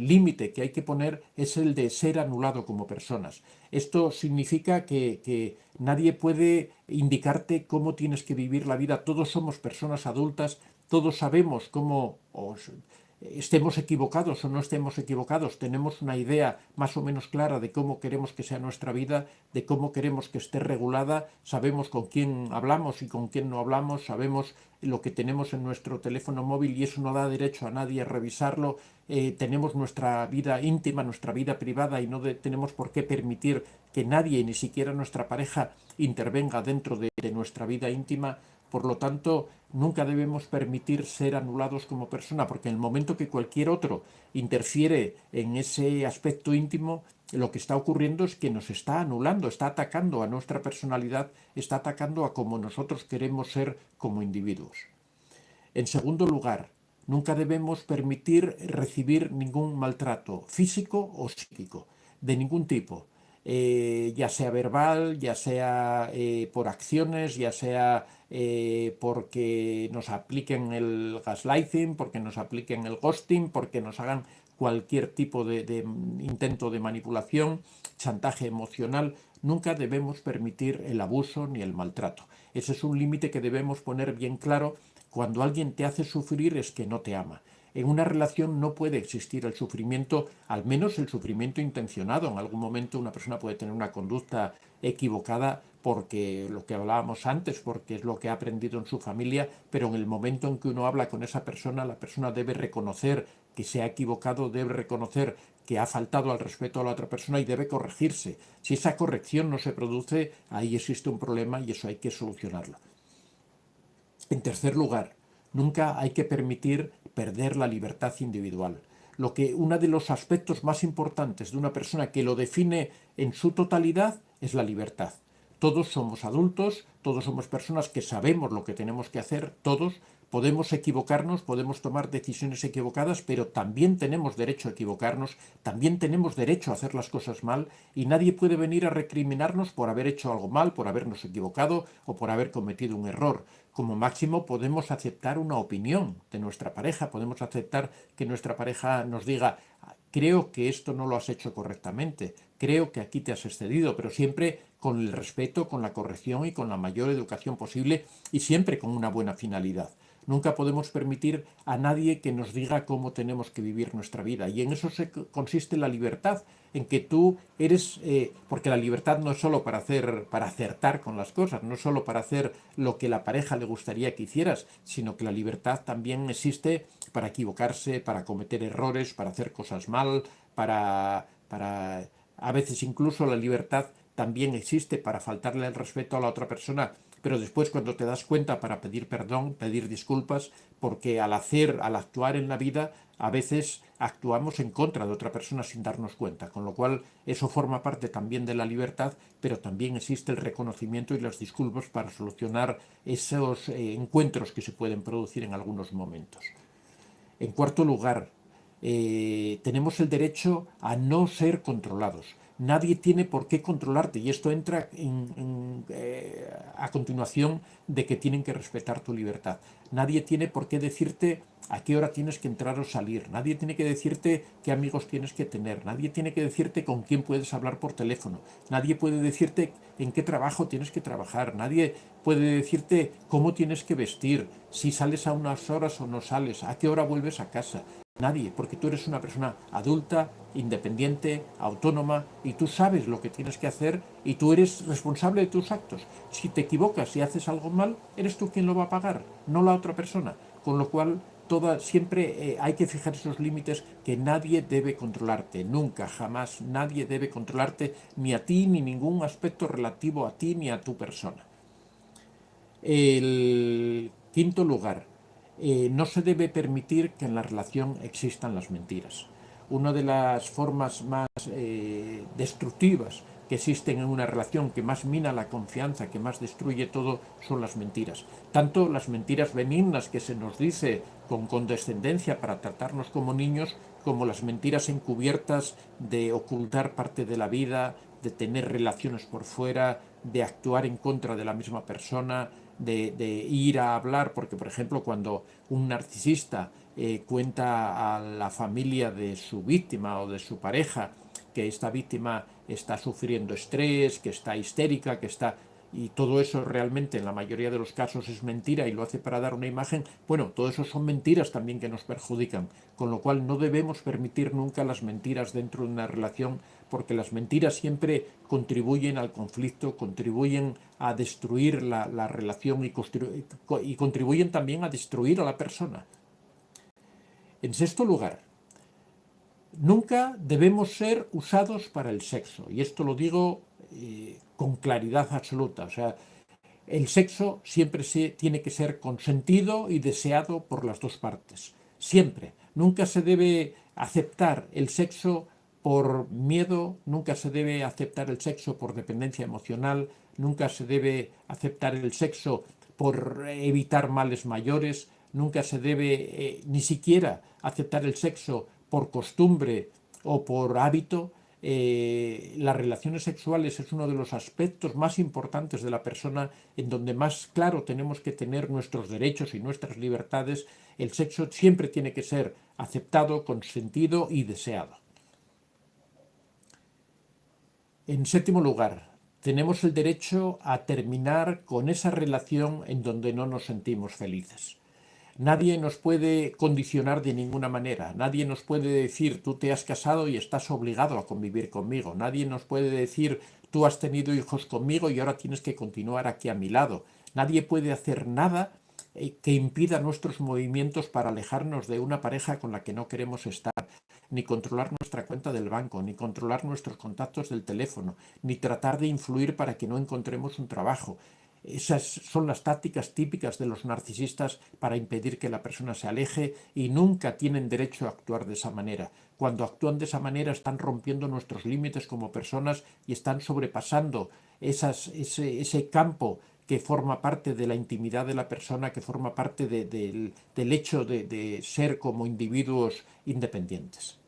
límite que hay que poner es el de ser anulado como personas. Esto significa que nadie puede indicarte cómo tienes que vivir la vida. Todos somos personas adultas, todos sabemos cómo... estemos equivocados o no estemos equivocados, tenemos una idea más o menos clara de cómo queremos que sea nuestra vida, de cómo queremos que esté regulada, sabemos con quién hablamos y con quién no hablamos, sabemos lo que tenemos en nuestro teléfono móvil y eso no da derecho a nadie a revisarlo, tenemos nuestra vida íntima, nuestra vida privada y no tenemos por qué permitir que nadie, ni siquiera nuestra pareja, intervenga dentro de nuestra vida íntima. Por lo tanto, nunca debemos permitir ser anulados como persona, porque en el momento que cualquier otro interfiere en ese aspecto íntimo, lo que está ocurriendo es que nos está anulando, está atacando a nuestra personalidad, está atacando a cómo nosotros queremos ser como individuos. En segundo lugar, nunca debemos permitir recibir ningún maltrato físico o psíquico, de ningún tipo. Ya sea verbal, ya sea por acciones, ya sea porque nos apliquen el gaslighting, porque nos apliquen el ghosting, porque nos hagan cualquier tipo de intento de manipulación, chantaje emocional. Nunca debemos permitir el abuso ni el maltrato. Ese es un límite que debemos poner bien claro. Cuando alguien te hace sufrir es que no te ama. En una relación no puede existir el sufrimiento, al menos el sufrimiento intencionado. En algún momento una persona puede tener una conducta equivocada porque lo que hablábamos antes, porque es lo que ha aprendido en su familia, pero en el momento en que uno habla con esa persona, la persona debe reconocer que se ha equivocado, debe reconocer que ha faltado al respeto a la otra persona y debe corregirse. Si esa corrección no se produce, ahí existe un problema y eso hay que solucionarlo. En tercer lugar, nunca hay que permitir perder la libertad individual. Uno de los aspectos más importantes de una persona que lo define en su totalidad es la libertad. Todos somos adultos, todos somos personas que sabemos lo que tenemos que hacer, todos podemos equivocarnos, podemos tomar decisiones equivocadas, pero también tenemos derecho a equivocarnos, también tenemos derecho a hacer las cosas mal y nadie puede venir a recriminarnos por haber hecho algo mal, por habernos equivocado o por haber cometido un error. Como máximo podemos aceptar una opinión de nuestra pareja, podemos aceptar que nuestra pareja nos diga: creo que esto no lo has hecho correctamente, creo que aquí te has excedido, pero siempre con el respeto, con la corrección y con la mayor educación posible y siempre con una buena finalidad. Nunca podemos permitir a nadie que nos diga cómo tenemos que vivir nuestra vida. Y en eso consiste la libertad, en que tú eres, porque la libertad no es solo para acertar con las cosas, no es solo para hacer lo que la pareja le gustaría que hicieras, sino que la libertad también existe para equivocarse, para cometer errores, para hacer cosas mal, a veces incluso la libertad también existe para faltarle el respeto a la otra persona, pero después cuando te das cuenta para pedir perdón, pedir disculpas, porque al actuar en la vida, a veces actuamos en contra de otra persona sin darnos cuenta, con lo cual eso forma parte también de la libertad, pero también existe el reconocimiento y las disculpas para solucionar esos encuentros que se pueden producir en algunos momentos. En cuarto lugar, tenemos el derecho a no ser controlados. Nadie tiene por qué controlarte y esto entra a continuación de que tienen que respetar tu libertad. Nadie tiene por qué decirte a qué hora tienes que entrar o salir. Nadie tiene que decirte qué amigos tienes que tener. Nadie tiene que decirte con quién puedes hablar por teléfono. Nadie puede decirte en qué trabajo tienes que trabajar. Nadie puede decirte cómo tienes que vestir, si sales a unas horas o no sales, a qué hora vuelves a casa. Nadie, porque tú eres una persona adulta, independiente, autónoma, y tú sabes lo que tienes que hacer y tú eres responsable de tus actos. Si te equivocas y haces algo mal, eres tú quien lo va a pagar, no la otra persona. Con lo cual, siempre hay que fijar esos límites, que nadie debe controlarte, nunca, jamás nadie debe controlarte, ni a ti, ni ningún aspecto relativo a ti, ni a tu persona. El quinto lugar, no se debe permitir que en la relación existan las mentiras. Una de las formas más destructivas que existen en una relación, que más mina la confianza, que más destruye todo, son las mentiras. Tanto las mentiras benignas que se nos dice con condescendencia para tratarnos como niños, como las mentiras encubiertas de ocultar parte de la vida, de tener relaciones por fuera, de actuar en contra de la misma persona, de ir a hablar, porque por ejemplo cuando un narcisista cuenta a la familia de su víctima o de su pareja que esta víctima está sufriendo estrés, que está histérica, que está... y todo eso realmente en la mayoría de los casos es mentira y lo hace para dar una imagen, bueno, todo eso son mentiras también que nos perjudican, con lo cual no debemos permitir nunca las mentiras dentro de una relación, porque las mentiras siempre contribuyen al conflicto, contribuyen a destruir la relación y contribuyen también a destruir a la persona. En sexto lugar, nunca debemos ser usados para el sexo, y esto lo digo con claridad absoluta. O sea, el sexo siempre tiene que ser consentido y deseado por las dos partes. Siempre. Nunca se debe aceptar el sexo por miedo, nunca se debe aceptar el sexo por dependencia emocional, nunca se debe aceptar el sexo por evitar males mayores, nunca se debe ni siquiera aceptar el sexo por costumbre o por hábito. Las relaciones sexuales es uno de los aspectos más importantes de la persona, en donde más claro tenemos que tener nuestros derechos y nuestras libertades. El sexo siempre tiene que ser aceptado, consentido y deseado. En séptimo lugar, tenemos el derecho a terminar con esa relación en donde no nos sentimos felices. Nadie nos puede condicionar de ninguna manera. Nadie nos puede decir: tú te has casado y estás obligado a convivir conmigo. Nadie nos puede decir: tú has tenido hijos conmigo y ahora tienes que continuar aquí a mi lado. Nadie puede hacer nada que impida nuestros movimientos para alejarnos de una pareja con la que no queremos estar, ni controlar nuestra cuenta del banco, ni controlar nuestros contactos del teléfono, ni tratar de influir para que no encontremos un trabajo. Esas son las tácticas típicas de los narcisistas para impedir que la persona se aleje y nunca tienen derecho a actuar de esa manera. Cuando actúan de esa manera están rompiendo nuestros límites como personas y están sobrepasando ese campo que forma parte de la intimidad de la persona, que forma parte del hecho de ser como individuos independientes.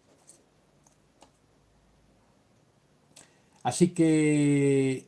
Así que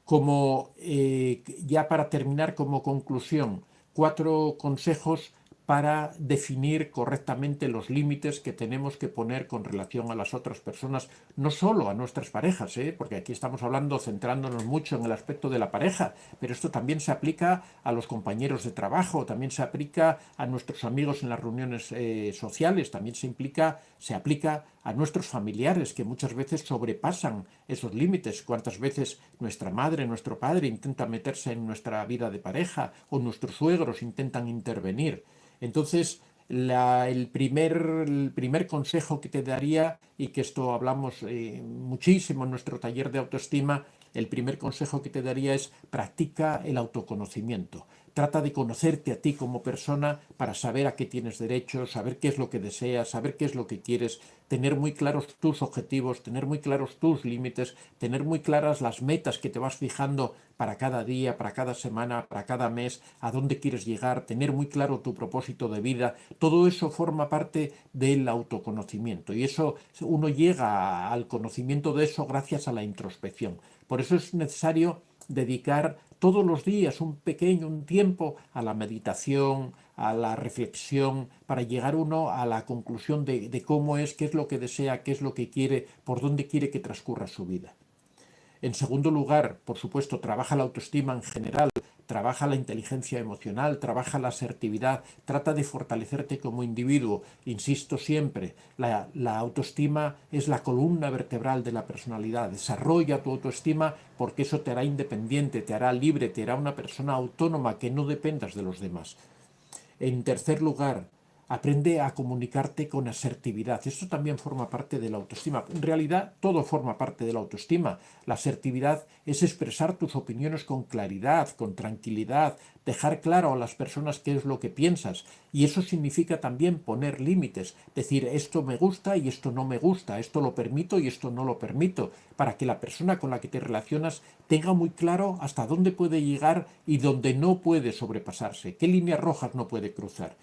como ya para terminar, como conclusión, 4 consejos para definir correctamente los límites que tenemos que poner con relación a las otras personas, no solo a nuestras parejas, porque aquí estamos hablando, centrándonos mucho en el aspecto de la pareja, pero esto también se aplica a los compañeros de trabajo, también se aplica a nuestros amigos en las reuniones sociales, también se aplica a nuestros familiares que muchas veces sobrepasan esos límites. Cuántas veces nuestra madre, nuestro padre intentan meterse en nuestra vida de pareja o nuestros suegros intentan intervenir. Entonces, el primer consejo que te daría, y que esto hablamos muchísimo en nuestro taller de autoestima, el primer consejo que te daría es practica el autoconocimiento. Trata de conocerte a ti como persona para saber a qué tienes derecho, saber qué es lo que deseas, saber qué es lo que quieres, tener muy claros tus objetivos, tener muy claros tus límites, tener muy claras las metas que te vas fijando para cada día, para cada semana, para cada mes, a dónde quieres llegar, tener muy claro tu propósito de vida. Todo eso forma parte del autoconocimiento y eso uno llega al conocimiento de eso gracias a la introspección. Por eso es necesario dedicar todos los días un tiempo a la meditación, a la reflexión, para llegar uno a la conclusión de cómo es, qué es lo que desea, qué es lo que quiere, por dónde quiere que transcurra su vida. En segundo lugar, por supuesto, trabaja la autoestima en general, trabaja la inteligencia emocional, trabaja la asertividad, trata de fortalecerte como individuo. Insisto siempre, la autoestima es la columna vertebral de la personalidad. Desarrolla tu autoestima porque eso te hará independiente, te hará libre, te hará una persona autónoma que no dependas de los demás. En tercer lugar, aprende a comunicarte con asertividad. Esto también forma parte de la autoestima. En realidad, todo forma parte de la autoestima. La asertividad es expresar tus opiniones con claridad, con tranquilidad, dejar claro a las personas qué es lo que piensas. Y eso significa también poner límites. Decir, esto me gusta y esto no me gusta, esto lo permito y esto no lo permito, para que la persona con la que te relacionas tenga muy claro hasta dónde puede llegar y dónde no puede sobrepasarse, qué líneas rojas no puede cruzar.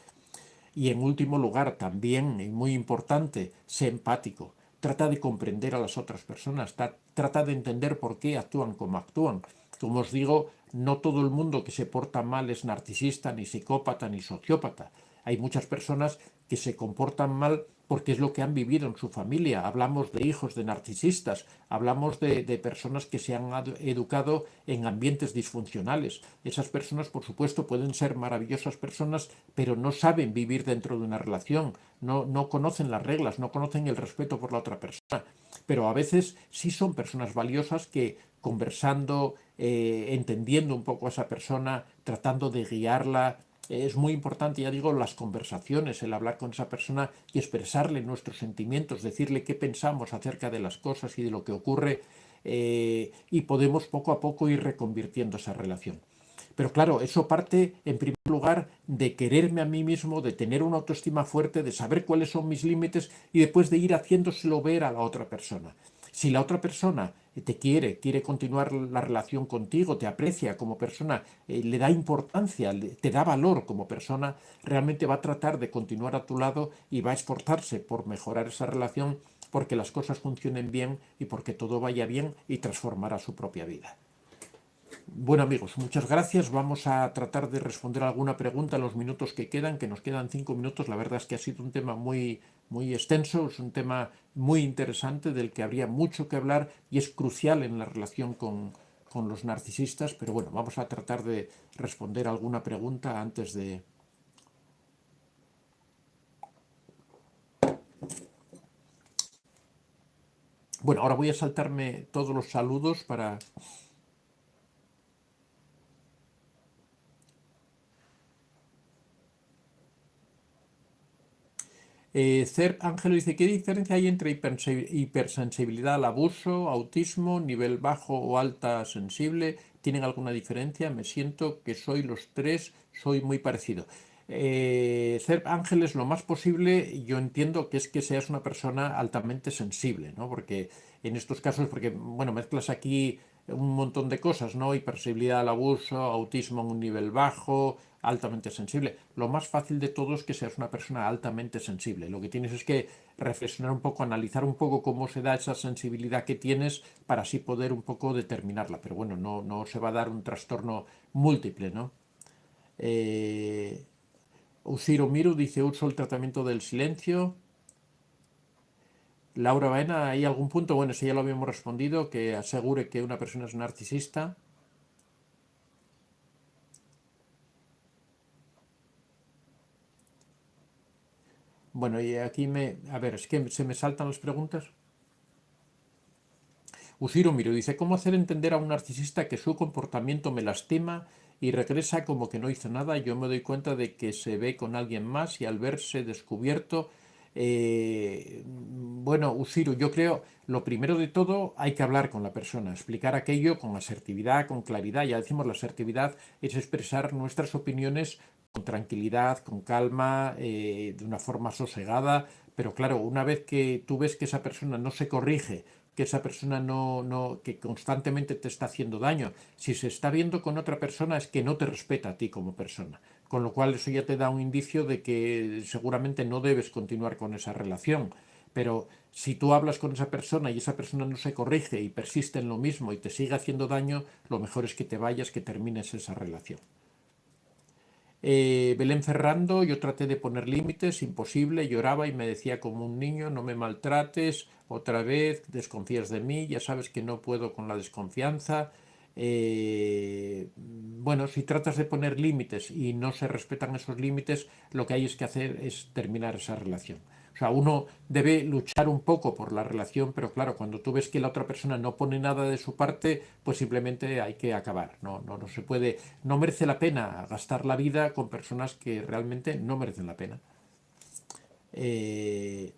Y en último lugar, también, y muy importante, sé empático. Trata de comprender a las otras personas, trata de entender por qué actúan como actúan. Como os digo, no todo el mundo que se porta mal es narcisista, ni psicópata, ni sociópata. Hay muchas personas que se comportan mal porque es lo que han vivido en su familia. Hablamos de hijos de narcisistas, hablamos de personas que se han educado en ambientes disfuncionales. Esas personas, por supuesto, pueden ser maravillosas personas, pero no saben vivir dentro de una relación, no conocen las reglas, no conocen el respeto por la otra persona. Pero a veces sí son personas valiosas que conversando, entendiendo un poco a esa persona, tratando de guiarla, es muy importante, ya digo, las conversaciones, el hablar con esa persona y expresarle nuestros sentimientos, decirle qué pensamos acerca de las cosas y de lo que ocurre, y podemos poco a poco ir reconvirtiendo esa relación. Pero claro, eso parte en primer lugar de quererme a mí mismo, de tener una autoestima fuerte, de saber cuáles son mis límites y después de ir haciéndoselo ver a la otra persona. Si la otra persona te quiere continuar la relación contigo, te aprecia como persona, le da importancia, te da valor como persona, realmente va a tratar de continuar a tu lado y va a esforzarse por mejorar esa relación porque las cosas funcionen bien y porque todo vaya bien y transformará su propia vida. Bueno amigos, muchas gracias. Vamos a tratar de responder alguna pregunta en los minutos que quedan, que nos quedan 5 minutos. La verdad es que ha sido un tema muy extenso, es un tema muy interesante del que habría mucho que hablar y es crucial en la relación con los narcisistas. Pero bueno, vamos a tratar de responder alguna pregunta antes de... Bueno, ahora voy a saltarme todos los saludos para... Cerp Ángelo dice, ¿qué diferencia hay entre hipersensibilidad al abuso, autismo, nivel bajo o alta sensible? ¿Tienen alguna diferencia? Me siento que soy los tres, soy muy parecido. Cerp Ángeles, lo más posible, yo entiendo que es que seas una persona altamente sensible, ¿no? Porque en estos casos, porque, bueno, mezclas aquí un montón de cosas, ¿no? Hipersensibilidad al abuso, autismo en un nivel bajo, altamente sensible. Lo más fácil de todo es que seas una persona altamente sensible. Lo que tienes es que reflexionar un poco, analizar un poco cómo se da esa sensibilidad que tienes para así poder un poco determinarla. Pero bueno, no se va a dar un trastorno múltiple, ¿no? Eh, Usiro Miru dice, uso el tratamiento del silencio. Laura Baena, ¿hay algún punto? Bueno, si ya lo habíamos respondido, que asegure que una persona es narcisista. Bueno, y aquí a ver, es que se me saltan las preguntas. Usiro Miro dice, ¿cómo hacer entender a un narcisista que su comportamiento me lastima y regresa como que no hizo nada? Yo me doy cuenta de que se ve con alguien más y al verse descubierto, bueno, Usiro, yo creo, lo primero de todo hay que hablar con la persona, explicar aquello con asertividad, con claridad. Ya decimos, la asertividad es expresar nuestras opiniones con tranquilidad, con calma, de una forma sosegada, pero claro, una vez que tú ves que esa persona no se corrige, que esa persona que constantemente te está haciendo daño, si se está viendo con otra persona es que no te respeta a ti como persona, con lo cual eso ya te da un indicio de que seguramente no debes continuar con esa relación. Pero si tú hablas con esa persona y esa persona no se corrige y persiste en lo mismo y te sigue haciendo daño, lo mejor es que te vayas, que termines esa relación. Belén Ferrando, yo traté de poner límites, imposible, lloraba y me decía como un niño, no me maltrates, otra vez, desconfías de mí, ya sabes que no puedo con la desconfianza. Bueno, si tratas de poner límites y no se respetan esos límites, lo que hay es que hacer es terminar esa relación. O sea, uno debe luchar un poco por la relación, pero claro, cuando tú ves que la otra persona no pone nada de su parte, pues simplemente hay que acabar. No se puede, no merece la pena gastar la vida con personas que realmente no merecen la pena. Eh,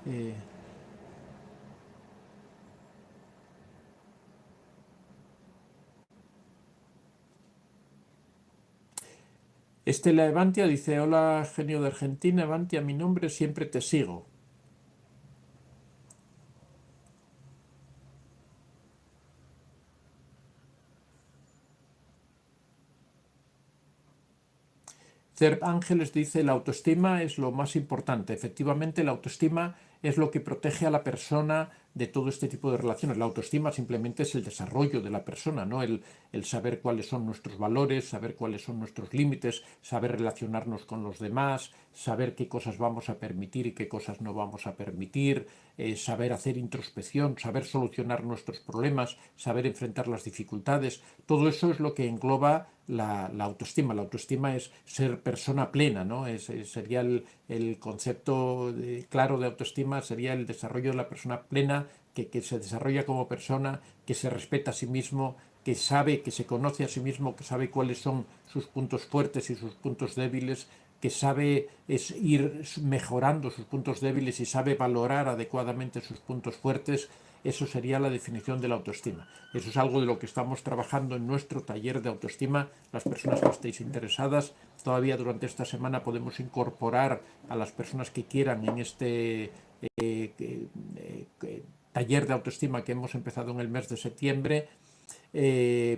eh, Estela Evantia dice, hola genio de Argentina, Evantia, mi nombre, siempre te sigo. Cerp Ángeles dice, la autoestima es lo más importante. Efectivamente, la autoestima es lo que protege a la persona de todo este tipo de relaciones. La autoestima simplemente es el desarrollo de la persona, ¿no? El saber cuáles son nuestros valores, saber cuáles son nuestros límites, saber relacionarnos con los demás, saber qué cosas vamos a permitir y qué cosas no vamos a permitir, saber hacer introspección, saber solucionar nuestros problemas, saber enfrentar las dificultades. Todo eso es lo que engloba la autoestima. La autoestima es ser persona plena, ¿no? Sería el concepto claro de autoestima, sería el desarrollo de la persona plena que se desarrolla como persona, que se respeta a sí mismo, que sabe, que se conoce a sí mismo, que sabe cuáles son sus puntos fuertes y sus puntos débiles, que sabe es ir mejorando sus puntos débiles y sabe valorar adecuadamente sus puntos fuertes. Eso sería la definición de la autoestima. Eso es algo de lo que estamos trabajando en nuestro taller de autoestima. Las personas que estéis interesadas, todavía durante esta semana podemos incorporar a las personas que quieran en este taller de autoestima que hemos empezado en el mes de septiembre.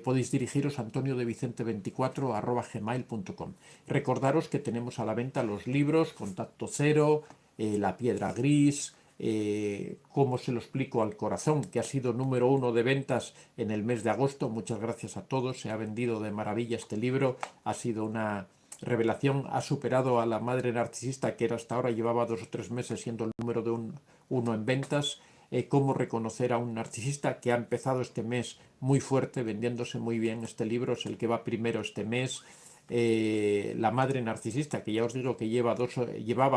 Podéis dirigiros a antoniodevicente24@gmail.com. Recordaros que tenemos a la venta los libros Contacto Cero, La Piedra Gris, Cómo se lo explico al corazón, que ha sido número 1 de ventas en el mes de agosto. Muchas gracias a todos, se ha vendido de maravilla este libro, ha sido una revelación, ha superado a La Madre Narcisista, que era hasta ahora, llevaba 2 o 3 meses siendo el número de uno en ventas. Cómo reconocer a un narcisista, que ha empezado este mes muy fuerte, vendiéndose muy bien. Este libro es el que va primero este mes. La madre narcisista, que ya os digo que llevaba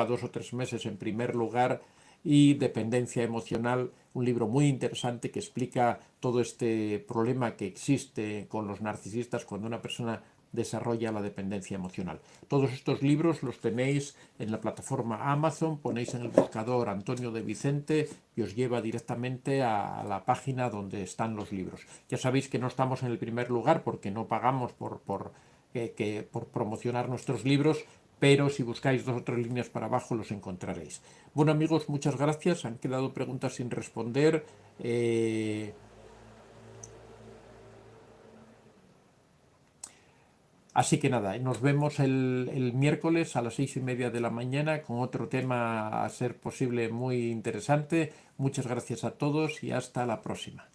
2 o 3 meses en primer lugar, y Dependencia emocional, un libro muy interesante que explica todo este problema que existe con los narcisistas cuando una persona desarrolla la dependencia emocional. Todos estos libros los tenéis en la plataforma Amazon, ponéis en el buscador Antonio de Vicente y os lleva directamente a la página donde están los libros. Ya sabéis que no estamos en el primer lugar porque no pagamos por promocionar nuestros libros, pero si buscáis 2 o 3 líneas para abajo los encontraréis. Bueno amigos, muchas gracias. Han quedado preguntas sin responder. Así que nada, nos vemos el miércoles a las 6:30 de la mañana con otro tema a ser posible muy interesante. Muchas gracias a todos y hasta la próxima.